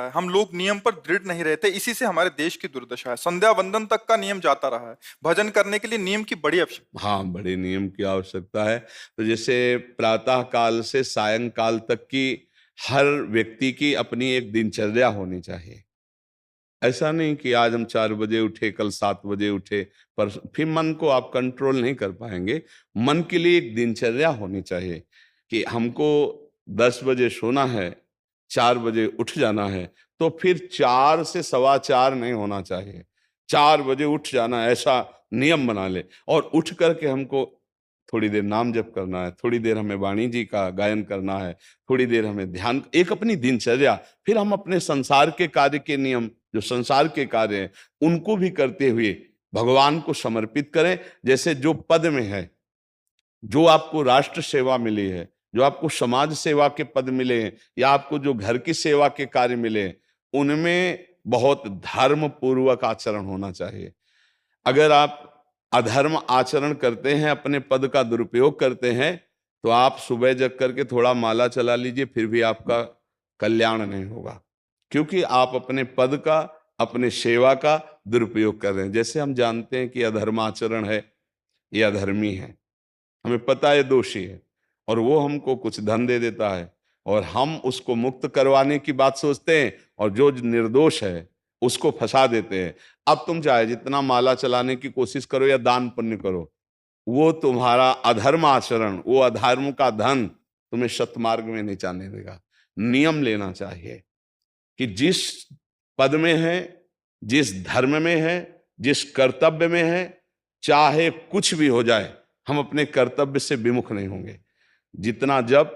हम लोग नियम पर दृढ़ नहीं रहते, इसी से हमारे देश की दुर्दशा है। संध्या वंदन तक का नियम जाता रहा है। भजन करने के लिए नियम की बड़ी आवश्यकता। हाँ, बड़े नियम की आवश्यकता है। तो जैसे प्रातः काल से सायंकाल तक की हर व्यक्ति की अपनी एक दिनचर्या होनी चाहिए। ऐसा नहीं कि आज हम 4 बजे उठे, कल 7 बजे उठे, पर फिर मन को आप कंट्रोल नहीं कर पाएंगे। मन के लिए एक दिनचर्या होनी चाहिए कि हमको 10 बजे सोना है, 4 बजे उठ जाना है। तो फिर 4 से 4:15 नहीं होना चाहिए, 4 बजे उठ जाना, ऐसा नियम बना ले। और उठ करके हमको थोड़ी देर नाम जप करना है, थोड़ी देर हमें वाणी जी का गायन करना है, थोड़ी देर हमें ध्यान, एक अपनी दिनचर्या। फिर हम अपने संसार के कार्य के नियम, जो संसार के कार्य हैं, उनको भी करते हुए भगवान को समर्पित करें। जैसे जो पद में है, जो आपको राष्ट्र सेवा मिली है, जो आपको समाज सेवा के पद मिले हैं, या आपको जो घर की सेवा के कार्य मिले हैं, उनमें बहुत धर्म पूर्वक आचरण होना चाहिए। अगर आप अधर्म आचरण करते हैं, अपने पद का दुरुपयोग करते हैं, तो आप सुबह जग करके थोड़ा माला चला लीजिए, फिर भी आपका कल्याण नहीं होगा, क्योंकि आप अपने पद का, अपने सेवा का दुरुपयोग कर रहे हैं। जैसे हम जानते हैं कि अधर्माचरण है, ये अधर्मी है, हमें पता है दोषी है, और वो हमको कुछ धन दे देता है, और हम उसको मुक्त करवाने की बात सोचते हैं, और जो निर्दोष है उसको फंसा देते हैं। अब तुम चाहे जितना माला चलाने की कोशिश करो या दान पुण्य करो, वो तुम्हारा अधर्म आचरण, वो अधर्म का धन तुम्हें सतमार्ग में नहीं जाने देगा। नियम लेना चाहिए कि जिस पद में है, जिस धर्म में है, जिस कर्तव्य में है, चाहे कुछ भी हो जाए, हम अपने कर्तव्य से विमुख नहीं होंगे। जितना जप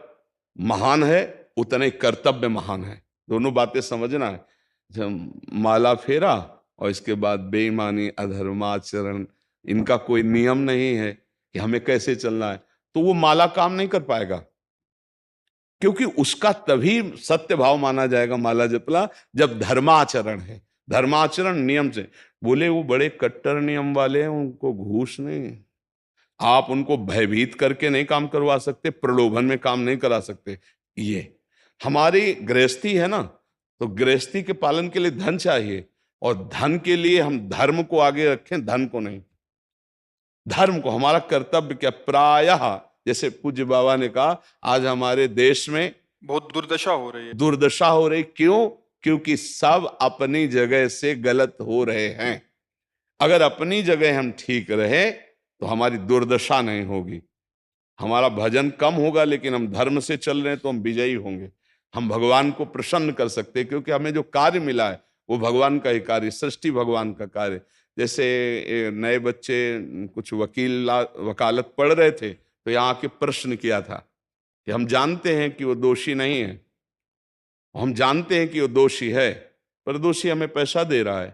महान है, उतने कर्तव्य महान है। दोनों बातें समझना है। जब माला फेरा और इसके बाद बेईमानी, अधर्माचरण, इनका कोई नियम नहीं है कि हमें कैसे चलना है, तो वो माला काम नहीं कर पाएगा, क्योंकि उसका तभी सत्य भाव माना जाएगा माला जपला, जब धर्माचरण है। धर्माचरण नियम से। बोले वो बड़े कट्टर नियम वाले हैं, उनको घूस नहीं, आप उनको भयभीत करके नहीं काम करवा सकते, प्रलोभन में काम नहीं करा सकते। ये हमारी गृहस्थी है ना, तो गृहस्थी के पालन के लिए धन चाहिए, और धन के लिए हम धर्म को आगे रखें, धन को नहीं। धर्म को, हमारा कर्तव्य क्या, प्रायः जैसे पूज्य बाबा ने कहा, आज हमारे देश में बहुत दुर्दशा हो रही है। दुर्दशा हो रही, क्यों? क्योंकि सब अपनी जगह से गलत हो रहे हैं। अगर अपनी जगह हम ठीक रहे तो हमारी दुर्दशा नहीं होगी। हमारा भजन कम होगा, लेकिन हम धर्म से चल रहे हैं तो हम विजयी होंगे। हम भगवान को प्रसन्न कर सकते हैं, क्योंकि हमें जो कार्य मिला है वो भगवान का ही कार्य, सृष्टि भगवान का कार्य। जैसे नए बच्चे कुछ वकालत पढ़ रहे थे, तो यहाँ आके प्रश्न किया था कि हम जानते हैं कि वो दोषी नहीं है, हम जानते हैं कि वो दोषी है, पर दोषी हमें पैसा दे रहा है,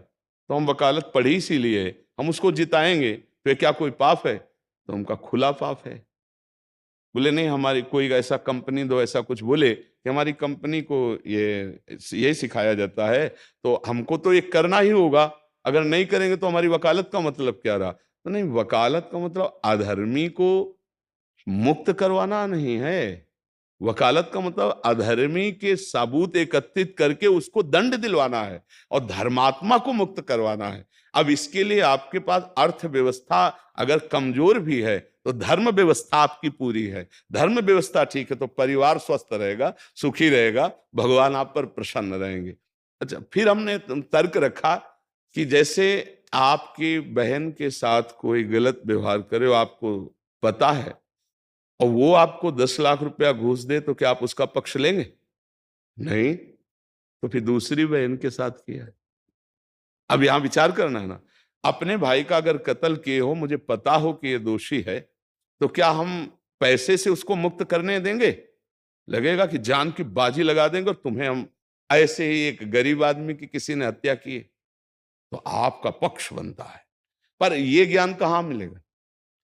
तो हम वकालत पढ़ी इसीलिए, हम उसको जिताएंगे, तो क्या कोई पाप है? तो उनका खुला पाप है। बोले नहीं, हमारी कोई ऐसा कंपनी दो, ऐसा कुछ बोले कि हमारी कंपनी को ये सिखाया जाता है, तो हमको तो ये करना ही होगा, अगर नहीं करेंगे तो हमारी वकालत का मतलब क्या रहा? तो नहीं, वकालत का मतलब अधर्मी को मुक्त करवाना नहीं है। वकालत का मतलब अधर्मी के सबूत एकत्रित करके उसको दंड दिलवाना है, और धर्मात्मा को मुक्त करवाना है। अब इसके लिए आपके पास अर्थव्यवस्था अगर कमजोर भी है, तो धर्म व्यवस्था आपकी पूरी है। धर्म व्यवस्था ठीक है तो परिवार स्वस्थ रहेगा, सुखी रहेगा, भगवान आप पर प्रसन्न रहेंगे। अच्छा, फिर हमने तर्क रखा कि जैसे आपकी बहन के साथ कोई गलत व्यवहार करे, वो आपको पता है, और वो आपको 10 लाख रुपया घूस दे, तो क्या आप उसका पक्ष लेंगे? नहीं। तो फिर दूसरी बहन के साथ किया है। अब यहां विचार करना है ना, अपने भाई का अगर कत्ल किए हो, मुझे पता हो कि ये दोषी है, तो क्या हम पैसे से उसको मुक्त करने देंगे? लगेगा कि जान की बाजी लगा देंगे, और तुम्हें हम, ऐसे ही एक गरीब आदमी की किसी ने हत्या की है, तो आपका पक्ष बनता है। पर यह ज्ञान कहां मिलेगा?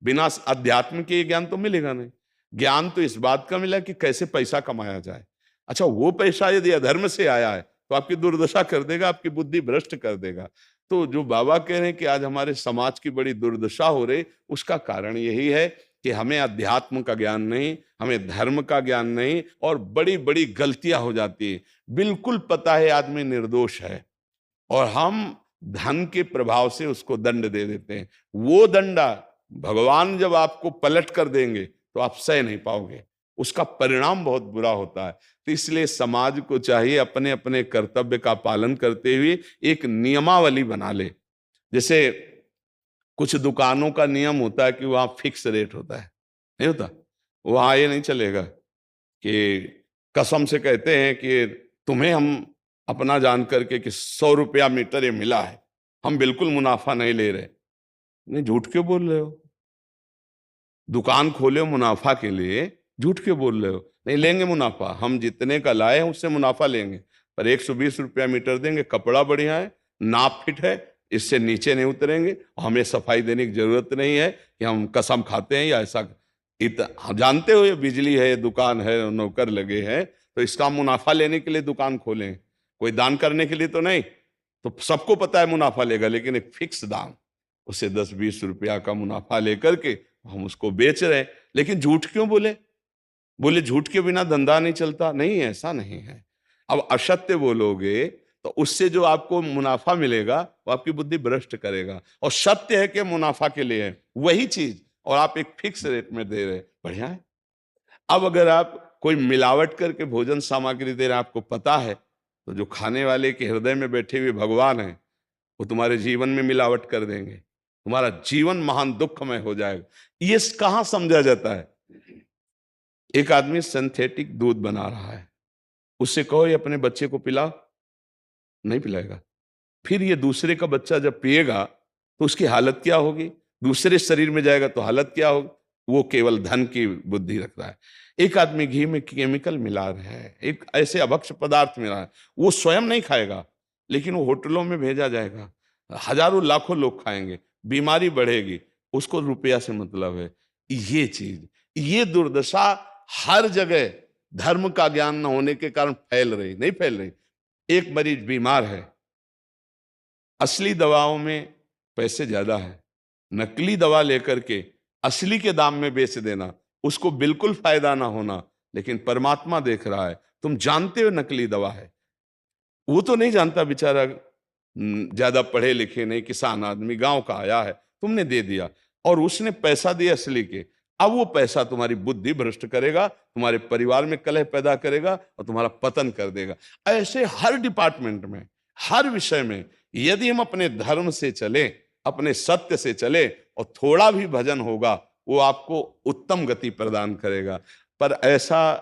बिना अध्यात्म के ये ज्ञान तो मिलेगा नहीं। ज्ञान तो इस बात का मिला कि कैसे पैसा कमाया जाए। अच्छा, वो पैसा यदि अधर्म से आया है तो आपकी दुर्दशा कर देगा, आपकी बुद्धि भ्रष्ट कर देगा। तो जो बाबा कह रहे हैं कि आज हमारे समाज की बड़ी दुर्दशा हो रही, उसका कारण यही है कि हमें अध्यात्म का ज्ञान नहीं, हमें धर्म का ज्ञान नहीं, और बड़ी बड़ी गलतियां हो जाती है। बिल्कुल पता है आदमी निर्दोष है और हम धन के प्रभाव से उसको दंड दे देते हैं। वो दंडा भगवान जब आपको पलट कर देंगे तो आप सह नहीं पाओगे, उसका परिणाम बहुत बुरा होता है। तो इसलिए समाज को चाहिए अपने अपने कर्तव्य का पालन करते हुए एक नियमावली बना ले। जैसे कुछ दुकानों का नियम होता है कि वहां फिक्स रेट होता है, नहीं होता? वहां ये नहीं चलेगा कि कसम से कहते हैं कि तुम्हें हम अपना जान करके कि 100 रुपया मीटर ये मिला है, हम बिल्कुल मुनाफा नहीं ले रहे। नहीं, झूठ क्यों बोल रहे हो? दुकान खोले हो मुनाफा के लिए, झूठ क्यों बोल रहे हो? नहीं लेंगे मुनाफा, हम जितने का लाए हैं उससे मुनाफा लेंगे, पर 120 रुपया मीटर देंगे, कपड़ा बढ़िया है, नाप फिट है, इससे नीचे नहीं उतरेंगे, हमें सफाई देने की जरूरत नहीं है कि हम कसम खाते हैं या ऐसा। हम जानते हो ये बिजली है, दुकान है, नौकर लगे हैं, तो इसका मुनाफा लेने के लिए दुकान खोलें, कोई दान करने के लिए तो नहीं। तो सबको पता है मुनाफा लेगा, लेकिन एक फिक्स दाम, उससे 10-20 रुपया का मुनाफा लेकर के हम उसको बेच रहे हैं। लेकिन झूठ क्यों बोले? बोले झूठ के बिना धंधा नहीं चलता। नहीं, ऐसा नहीं है। अब असत्य बोलोगे तो उससे जो आपको मुनाफा मिलेगा वो आपकी बुद्धि भ्रष्ट करेगा, और सत्य है कि मुनाफा के लिए है वही चीज, और आप एक फिक्स रेट में दे रहे हैं, बढ़िया है। अब अगर आप कोई मिलावट करके भोजन सामग्री दे रहे हैं, आपको पता है, तो जो खाने वाले के हृदय में बैठे हुए भगवान हैं वो तुम्हारे जीवन में मिलावट कर देंगे, तुम्हारा जीवन महान दुखमय हो जाएगा। ये कहां समझा जाता है? एक आदमी सिंथेटिक दूध बना रहा है, उससे कहो ये अपने बच्चे को पिला, नहीं पिलाएगा। फिर ये दूसरे का बच्चा जब पिएगा तो उसकी हालत क्या होगी? दूसरे शरीर में जाएगा तो हालत क्या होगी? वो केवल धन की बुद्धि रख रहा है। एक आदमी घी में केमिकल मिला रहा है, एक ऐसे अभक्ष पदार्थ मिला है, वो स्वयं नहीं खाएगा, लेकिन वो होटलों में भेजा जाएगा, हजारों लाखों लोग खाएंगे, बीमारी बढ़ेगी, उसको रुपया से मतलब है। ये चीज, ये दुर्दशा हर जगह धर्म का ज्ञान न होने के कारण फैल रही, नहीं फैल रही। एक मरीज बीमार है, असली दवाओं में पैसे ज्यादा है, नकली दवा लेकर के असली के दाम में बेच देना, उसको बिल्कुल फायदा ना होना। लेकिन परमात्मा देख रहा है, तुम जानते हो नकली दवा है, वो तो नहीं जानता बेचारा, ज्यादा पढ़े लिखे नहीं, किसान आदमी गांव का आया है, तुमने दे दिया और उसने पैसा दिया असली के। अब वो पैसा तुम्हारी बुद्धि भ्रष्ट करेगा, तुम्हारे परिवार में कलह पैदा करेगा और तुम्हारा पतन कर देगा। ऐसे हर डिपार्टमेंट में, हर विषय में यदि हम अपने धर्म से चले, अपने सत्य से चले और थोड़ा भी भजन होगा, वो आपको उत्तम गति प्रदान करेगा। पर ऐसा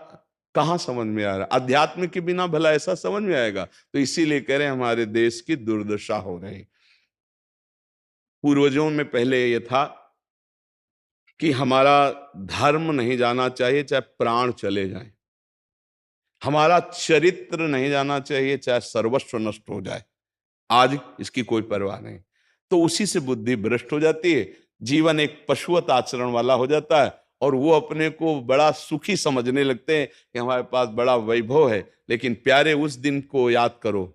कहां समझ में आ रहा? अध्यात्म के बिना भला ऐसा समझ में आएगा? तो इसीलिए कह रहे हैं हमारे देश की दुर्दशा हो रही। पूर्वजों में पहले ये था कि हमारा धर्म नहीं जाना चाहिए चाहे प्राण चले जाएं, हमारा चरित्र नहीं जाना चाहिए चाहे सर्वस्व नष्ट हो जाए। आज इसकी कोई परवाह नहीं, तो उसी से बुद्धि भ्रष्ट हो जाती है, जीवन एक पशुवत आचरण वाला हो जाता है, और वो अपने को बड़ा सुखी समझने लगते हैं कि हमारे पास बड़ा वैभव है। लेकिन प्यारे, उस दिन को याद करो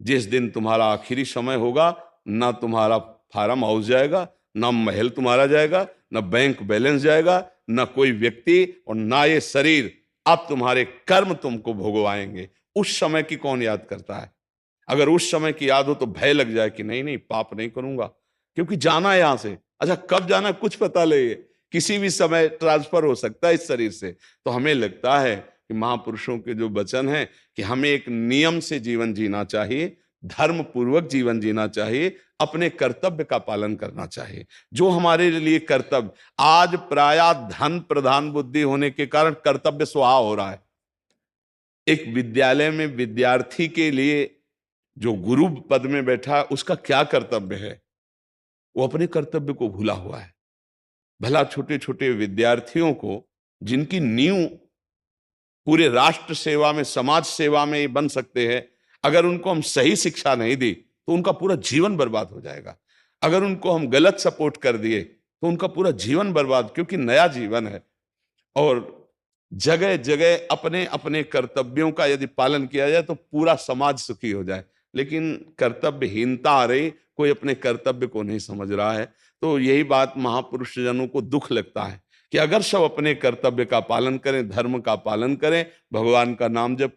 जिस दिन तुम्हारा आखिरी समय होगा, ना तुम्हारा फार्म हाउस जाएगा, ना महल तुम्हारा जाएगा, ना बैंक बैलेंस जाएगा, ना कोई व्यक्ति, और ना ये शरीर। अब तुम्हारे कर्म तुमको भोगवाएंगे। उस समय की कौन याद करता है? अगर उस समय की याद हो तो भय लग जाए कि नहीं नहीं, पाप नहीं करूंगा, क्योंकि जाना है यहां से। अच्छा, कब जाना कुछ पता नहीं, किसी भी समय ट्रांसफर हो सकता है इस शरीर से। तो हमें लगता है कि महापुरुषों के जो वचन हैं कि हमें एक नियम से जीवन जीना चाहिए, धर्म पूर्वक जीवन जीना चाहिए, अपने कर्तव्य का पालन करना चाहिए। जो हमारे लिए कर्तव्य, आज प्रायः धन प्रधान बुद्धि होने के कारण कर्तव्य स्वाहा हो रहा है। एक विद्यालय में विद्यार्थी के लिए जो गुरु पद में बैठा है, उसका क्या कर्तव्य है? वो अपने कर्तव्य को भूला हुआ है। भला छोटे छोटे विद्यार्थियों को, जिनकी नींव पूरे राष्ट्र सेवा में, समाज सेवा में ये बन सकते हैं, अगर उनको हम सही शिक्षा नहीं दी तो उनका पूरा जीवन बर्बाद हो जाएगा। अगर उनको हम गलत सपोर्ट कर दिए तो उनका पूरा जीवन बर्बाद, क्योंकि नया जीवन है। और जगह जगह अपने अपने कर्तव्यों का यदि पालन किया जाए तो पूरा समाज सुखी हो जाए। लेकिन कर्तव्यहीनता आ रही, कोई अपने कर्तव्य को नहीं समझ रहा है। तो यही बात महापुरुष जनों को दुख लगता है कि अगर सब अपने कर्तव्य का पालन करें, धर्म का पालन करें, भगवान का नाम जप